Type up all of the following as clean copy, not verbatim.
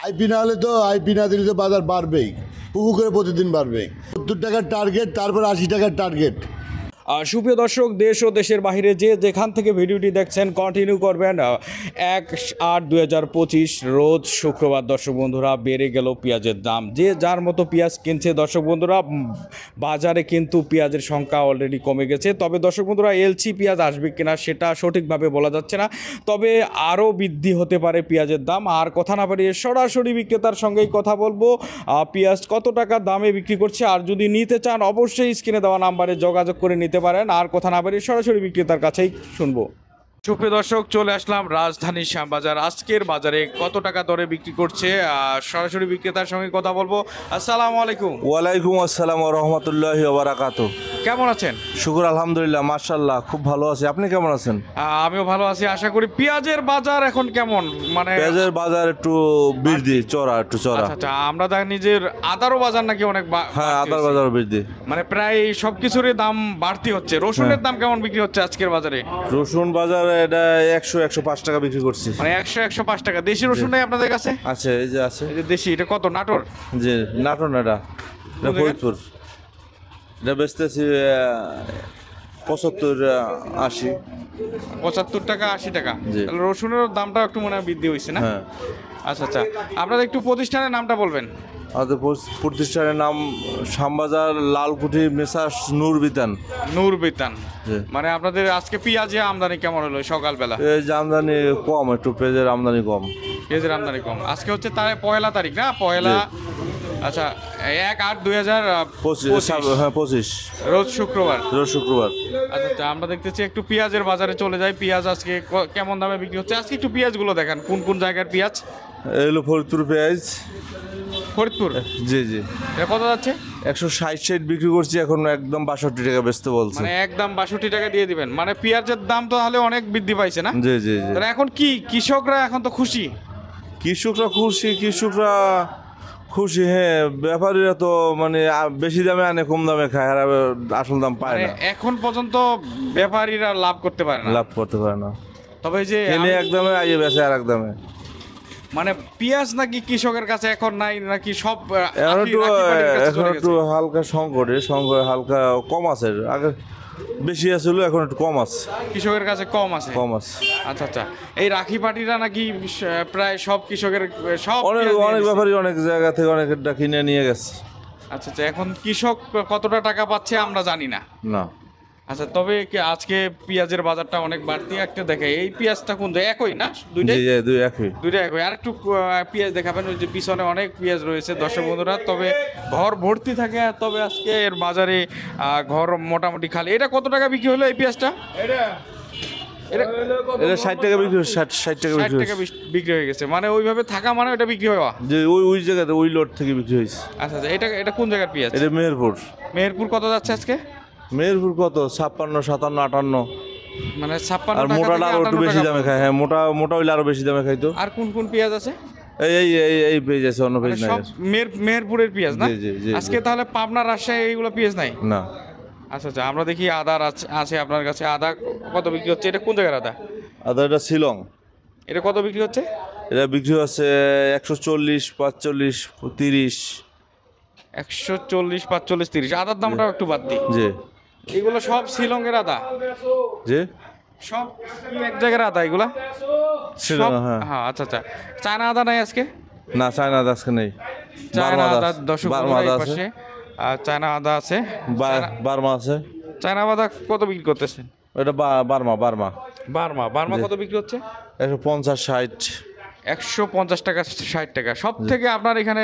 IP না হলে তো আইপি না দিলে তো বাজার বাড়বেই, পুকু করে প্রতিদিন বাড়বে। 70 টাকার টার্গেট, তারপর 80 টাকার টার্গেট। সুপ্রিয় দর্শক, দেশ ও দেশের বাইরে যেখান থেকে ভিডিওটি দেখছেন কন্টিনিউ করবেন। 1/8/2025 রোজ শুক্রবার দর্শক বন্ধুরা বেড়ে গেল পেঁয়াজের দাম। যে যার মতো পেঁয়াজ কিনছে দর্শক বন্ধুরা, বাজারে কিন্তু পেঁয়াজের সংখ্যা অলরেডি কমে গেছে। তবে দর্শক বন্ধুরা, এলসি পেঁয়াজ আসবে কিনা সেটা সঠিকভাবে বলা যাচ্ছে না, তবে আরও বৃদ্ধি হতে পারে পেঁয়াজের দাম। আর কথা না বাড়িয়ে সরাসরি বিক্রেতার সঙ্গেই কথা বলবো, পেঁয়াজ কত টাকা দামে বিক্রি করছে। আর যদি নিতে চান অবশ্যই স্ক্রিনে দেওয়া নাম্বারে যোগাযোগ করে নিতে পারেন। আর কথা না বাড়িয়ে সরাসরি বিক্রেতার কাছেই শুনবো। সুপ্রিয় দর্শক, চলে আসলাম রাজধানীর শ্যামবাজার। আজকের বাজারে কত টাকা দরে বিক্রি করছে সরাসরি বিক্রেতার সঙ্গে কথা বলবো। আসসালামু আলাইকুম। ওয়ালাইকুম আসসালাম ওয়া রাহমাতুল্লাহি ওয়া বারাকাতুহু। কেমন আছেন? শুকর আলহামদুলিল্লাহ, মাশাআল্লাহ, খুব ভালো আছি। আপনি কেমন আছেন? আমিও ভালো আছি। আশা করি পেঁয়াজের বাজার এখন কেমন, মানে পেঁয়াজের বাজার একটু বৃদ্ধি, একটু চড়া। আচ্ছা, আমরা জানি যে আদারও বাজার নাকি অনেক হ্যাঁ, আদার বাজার বৃদ্ধি, মানে প্রায় সবকিছুরই দাম বাড়তি হচ্ছে। রসুনের দাম কেমন বিক্রি হচ্ছে আজকের বাজারে? রসুন বাজারে এটা 100-105 টাকা বিক্রি করছি। মানে 100-105 টাকা। দেশি রসুন নেই আপনাদের কাছে? আছে, এই যে আছে। এই যে দেশি, এটা কত? নাটোর? জি, নাটোর না, এটা ফরিদপুর। এটা বেচতেছি 75-80। 75 টাকা 80 টাকা। তাহলে রসুনের দামটা একটু মনে হয় বৃদ্ধি হয়েছে না? হ্যাঁ। আচ্ছা, আপনাদের একটু প্রতিষ্ঠানের নামটা বলবেন। আমাদের প্রতিষ্ঠানের নাম শ্যামবাজার লালকুঠি মেসার্স নূর বিতান। নূর বিতান। মানে আপনাদের আজকে পেঁয়াজের আমদানি কেমন হলো সকালবেলা? এই যে আমদানি কম, একটু পেঁয়াজের আমদানি কম। পেঁয়াজের আমদানি কম। আজকে হচ্ছে তার 1 তারিখ না? পয়লা। আচ্ছা, 1/8/2025 রোজ শুক্রবার। আচ্ছা, আমরা দেখতেছি একটু পেঁয়াজের বাজারে চলে যাই। পেঁয়াজ আজকে কেমন দামে বিক্রি হচ্ছে? আজকে একটু পেঁয়াজগুলো দেখান, কোন কোন জায়গার পেঁয়াজ? এগুলো ফরিদপুর পেঁয়াজ। ফরিদপুর? জি। এটা কত যাচ্ছে? 160 বিক্রি করছি, এখন একদম 62 টাকা বেচতে বলছে। মানে একদম 62 টাকা দিয়ে দিবেন? মানে পেঁয়াজের দাম তো তাহলে অনেক বৃদ্ধি পাইছে না? জি। তাহলে এখন কি কৃষকরা এখন তো খুশি? কৃষকরা খুশি, হ্যাঁ। ব্যাপারীরা তো মানে বেশি দামে আনে, কম দামে খায়, আর আসল দাম পায় না। এখন পর্যন্ত ব্যাপারীরা লাভ করতে পারে না। তবে যে এক দামে আইয়ে বেচে আর এক দামে। মানে পেঁয়াজ নাকি কৃষকের কাছে এখন নাই, নাকি সব এখন একটু হালকা সংকট হালকা কম আছে। আগে বেশি আছিল, এখন একটু কম আছে, কৃষকের কাছে কম আছে। আচ্ছা, এই রাখি পাটিরা নাকি প্রায় সব কৃষকের সব অনেক ব্যাপারী অনেক জায়গা থেকে অনেকটা কিনে নিয়ে গেছে। আচ্ছা, এখন কৃষক কতটা টাকা পাচ্ছে আমরা জানি না। আচ্ছা, তবে আজকে পেঁয়াজের বাজারটা অনেক বাড়তি। একটা দেখে এই পেঁয়াজটা কোন একই না? দুইটা একই। আর একটু পেঁয়াজ দেখাবেন, ওই যে পিছনে অনেক পেঁয়াজ রয়েছে দর্শক বন্ধুরা। তবে ঘর ভর্তি থাকে, তবে আজকে এর বাজারে ঘর মোটামুটি খালি। এটা কত টাকা বিক্রি হলো এই পেঁয়াজটা? এটা 60 টাকা বিক্রি, 60 টাকা বিক্রি হয়ে গেছে। মানে ওইভাবে থাকা মানে ওটা বিক্রি হওয়া, যে ওই জায়গাতে ওই লোড থেকে বিক্রি হয়েছে। আচ্ছা, এটা কোন জায়গার পেঁয়াজ? এটা মেহেরপুর। কত যাচ্ছে আজকে মেহেরপুর? কত 56, 57, 58। মানে 56 আর মোটাটা আরো একটু বেশি দামে খায়। হ্যাঁ, মোটা হইলে আরো বেশি দামে খাইতো। আর কোন পেঁয়াজ আছে? এই পেঁয়াজ আছে, অন্য পেঁয়াজ নাই। মেহেরপুরের পেঁয়াজ না? আজকে তাহলে পাবনা, রাজশাহী এইগুলো পেঁয়াজ নাই না? আচ্ছা, আমরা দেখি আদা আছে আপনার কাছে। আদা কত বিক্রি হচ্ছে? এটা কোন জায়গার আদা? এটা শিলং। এটা কত বিক্রি হচ্ছে? এটা বিক্রি হচ্ছে 140, 45, 30। 140, 45, 30। আদার দামটা একটু বাদ দিই। জি। এগুলো সব শিলংয়ের আদা? জি, সব কি এক জায়গার আদা এগুলা? হ্যাঁ। আচ্ছা, চায়না আদা নাই আজকে? না, চায়না আদা আজকে নেই। চায়না আদা দর্শক পাশে চায়না আদা আছে, বার্মা আছে। চায়না আদা কত বিক্রি করতেছেন? এটা বার্মা কত বিক্রি হচ্ছে? 150, 60। 150 টাকা, 60 টাকা। সব থেকে আপনার এখানে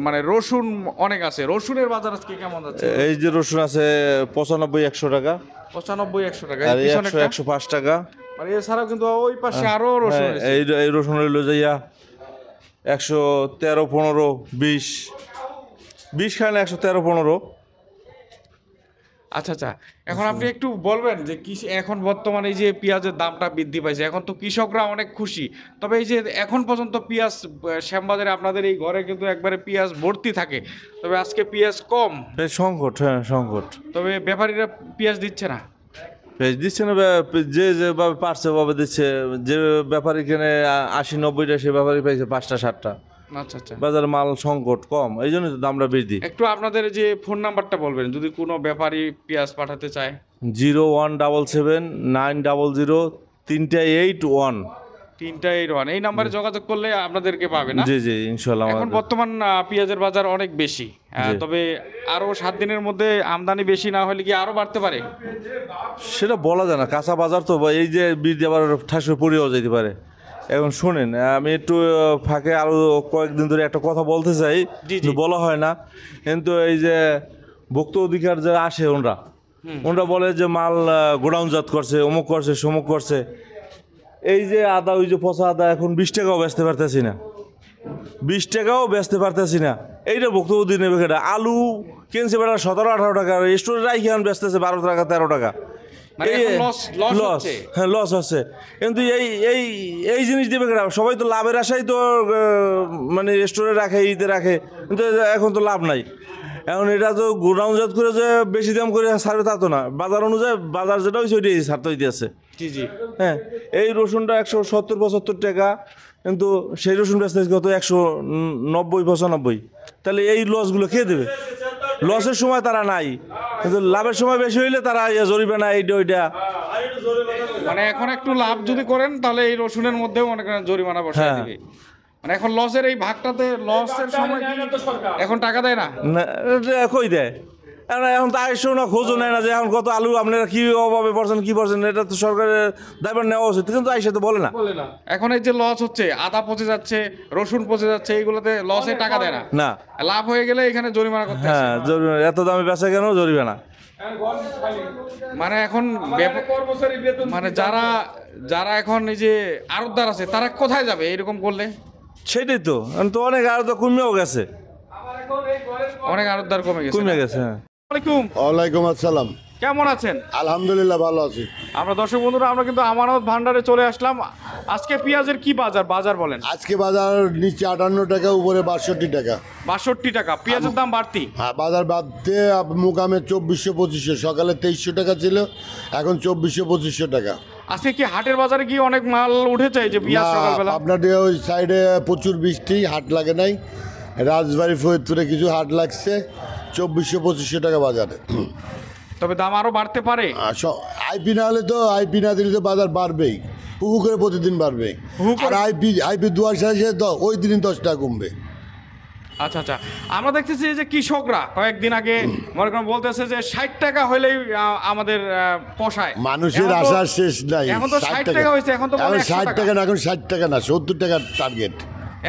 মানে রসুন অনেক আছে। রসুনের বাজার আজকে কেমন যাচ্ছে? এই যে রসুন আছে 95-100 টাকা। 95-100 টাকা। 105 টাকা। মানে এছাড়াও কিন্তু ওই পাশে আরো রসুন আছে। এই রসুন হইলো যাইয়া 113, 15, 20 খানে 113, 15। আচ্ছা, এখন আপনি একটু বলবেন যে এখন বর্তমানে এই যে পেঁয়াজের দামটা বৃদ্ধি পাইছে, এখন তো কৃষকরা অনেক খুশি। তবে এই যে এখন পর্যন্ত পেঁয়াজ শ্যামবাজারে আপনাদের এই ঘরে কিন্তু একবারে পেঁয়াজ ভর্তি থাকে, তবে আজকে পেঁয়াজ কম। সংকট। তবে ব্যাপারীরা পেঁয়াজ দিচ্ছে না? পেঁয়াজ দিচ্ছে না, যেভাবে পারছে ভাবে দিচ্ছে। যে ব্যাপারী কিনে 80-90টা, সে ব্যাপারী পাইছে 5টা 7টা। আচ্ছা আচ্ছা। বাজারে মাল সংকট কম, এই জন্য তো দামটা বৃদ্ধি। একটু আপনাদের যে ফোন নাম্বারটা বলবেন যদি কোনো ব্যাপারী পেঁয়াজ পাঠাতে চায়। 0177900 381 এই নাম্বারে যোগাযোগ করলে আপনাদেরকে পাবে না? জি জি ইনশাল্লাহ। এখন বর্তমান পেঁয়াজের বাজার অনেক বেশি, জি। তবে আরো 7 দিনের মধ্যে আমদানি বেশি না হলে কি আরো বাড়তে পারে? সেটা বলা যায় না, কাঁচা বাজার তো, বা এই যে বৃদ্ধি আবার ঠাস করে পড়েও যেতে পারে। এখন শুনেন, আমি একটু ফাঁকে আরো কয়েকদিন ধরে একটা কথা বলতে চাই, জি, জি। কিন্তু বলা হয় না। কিন্তু এই যে ভোক্তা অধিকার যারা আসে ওনরা বলে যে মাল গোডাউনজাত করছে, অমুক করছে, সমুক করছে। এই যে আদা, ওই যে পচা আদা এখন 20 টাকাও বেচতে পারতেছি না, 20 টাকাও বেচতে পারতেছি না। এইটা ভোক্তা অধিকার নেবে কেটা? আলু কিনছে বেটা 17-18 টাকা, স্টোরে রাখি এখন বেচতেছে 12 টাকা 13 টাকা। মানে এখন loss লস, হচ্ছে। হ্যাঁ লস হচ্ছে। কিন্তু এই এই এই জিনিস দেবে কেটা? সবাই তো লাভের আশাই তো মানে স্টোরে রাখে, ঈদে রাখে, কিন্তু এখন তো লাভ নাই। এখন এটা তো গোডাউনজাত করে যে বেশি দাম করে ছাড়বে তা তো না, বাজার অনুযায়ী বাজার যেটা হয়েছে ওইটাই ছাড়তে হইতেছে। জি জি। হ্যাঁ, এই রসুনটা 170-75 টাকা, কিন্তু সেই রসুন বেচতে কত 190-95। তাহলে এই লসগুলো কে দেবে? লসের সময় তারা নাই, কিন্তু লাভের সময় বেশি হইলে তারা জরিমানা এইটা ওইটা। মানে এখন একটু লাভ যদি করেন তাহলে এই রসুনের মধ্যেও অনেক জরিমানা বসায় হ্যাঁ। দিবে। মানে এখন লসের এই ভাগটাতে লসের সময় কি এখন টাকা দেয় না? না, এটা কই দেয়? এখন তো আইসো না, খোঁজও নেয় না যে এখন কত আলু আপনারা কি অভাবে পড়ছেন, কি পড়ছেন। এটা তো সরকারের দায়িত্ব নেওয়া উচিত, কিন্তু আইসে তো বলে না। এখন এই যে লস হচ্ছে, আদা পচে যাচ্ছে, রসুন পচে যাচ্ছে, এইগুলোতে লসে টাকা দেয় না। না, লাভ হয়ে গেলে এখানে জরিমানা করতে হয়। হ্যাঁ জরিমানা, এত দামে বেচা কেন জরিমানা? মানে এখন মানে যারা যারা এখন এই যে আড়তদার আছে তারা কোথায় যাবে এরকম করলে? সেটাই তো, এখন তো অনেক আরো তো কমেও গেছে, অনেক আড়তদার কমে গেছে। কমে গেছে। হ্যাঁ, আসসালামু আলাইকুম, ওয়ালাইকুম আসসালাম। কেমন আছেন? আলহামদুলিল্লাহ ভালো আছি। আমরা দর্শক বন্ধুরা আমরা কিন্তু আমানত ভান্ডারে চলে আসলাম। আজকে পেঁয়াজের কি বাজার বলেন? আজকে বাজার নিচে 58 টাকা, উপরে 62 টাকা। 62 টাকা পেঁয়াজের দাম বাড়তি। হ্যাঁ, বাজার বাদতে মুকামে 2400-2500, সকালে 2300 টাকা ছিল, এখন 2400-2500 টাকা। আজকে কি হাটের বাজারে কি অনেক মাল উঠেছে এই যে পেঁয়াজ সকালবেলা? আপনার ওই সাইডে প্রচুর বৃষ্টি, হাট লাগে নাই। রাজবাড়ি ফরিদপুরে কিছু হাট লাগছে, 2400-2500 টাকা বাজারে। তবে দাম আরো বাড়তে পারে। আইপি না হলে তো, আইপি না দিলে তো বাজার বাড়বেই, হুহু করে প্রতিদিন বাড়বে। হুহু করে? আর আইপি দুয়ার শেষে তো ওই দিনই 10 টাকা কমবে। আচ্ছা আচ্ছা, আমরা দেখতেছি যে কৃষকরা কয়েকদিন আগে মনে করেন বলতেছে যে 60 টাকা হইলেই আমাদের পোষায়। মানুষের এখন তো- আশার শেষ নাই। এখন তো 60 টাকা হয়েছে, এখন তো বলে 100 60 টাকা। টাকা না, এখন 60 টাকা না, 70 টাকার টার্গেট।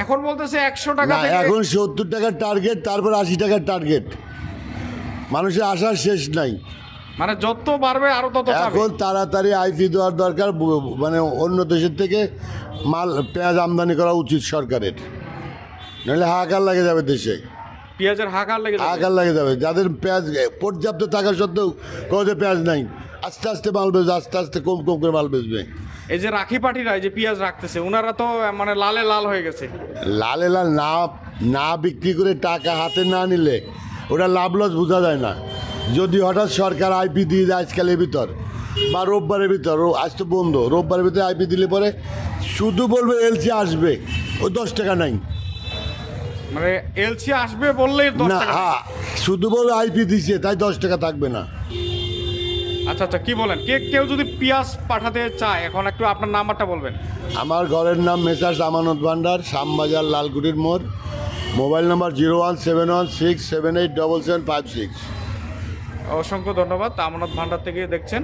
এখন বলতেছে 100 টাকা না, থেকে। এখন 70 টাকার টার্গেট, তারপর 80 টাকার টার্গেট। মানুষের আশার শেষ নাই। মানে যত বাড়বে আরো তত চাবে। এখন তাড়াতাড়ি আইপি দেওয়ার দরকার, মানে অন্য দেশের থেকে মাল পেঁয়াজ আমদানি করা উচিত সরকারের, নাহলে হাহাকার লাগে যাবে দেশে, পেঁয়াজের হাকার লেগে যাবে। হাহাকার লাগে যাবে। যাদের পেঁয়াজ পর্যাপ্ত থাকা সত্ত্বেও কোথাও পেঁয়াজ নাই, আস্তে আস্তে মাল বেচবে, আস্তে আস্তে কম কম করে মাল বেচবে। এই যে রাখি পাটিরা এই যে পেঁয়াজ রাখতেছে ওনারা তো মানে লালে লাল হয়ে গেছে। লালে লাল না বিক্রি করে টাকা হাতে না নিলে ওটা লাভ লস বোঝা যায় না। যদি হঠাৎ সরকার আইপি দিয়ে দেয় আজকালের ভিতর বা রোববারের ভিতর, আজ তো বন্ধ, রোববারের ভিতরে আইপি দিলে পরে শুধু বলবে এলসি আসবে, ওই 10 টাকা নাই। মানে এলসি আসবে বললেই 10 না, টাকা। হ্যাঁ, শুধু বলবে আইপি দিছে তাই 10 টাকা থাকবে না। আচ্ছা আচ্ছা, কি বলেন? কেউ যদি পেঁয়াজ পাঠাতে চায় এখন একটু আপনার নাম্বারটা বলবেন। আমার ঘরের নাম মেসার্স আমানত ভান্ডার, শ্যামবাজার, লালকুটির মোড়। Mobile number 01716787756। অসংখ্য ধন্যবাদ। আমানত ভান্ডার থেকে দেখছেন।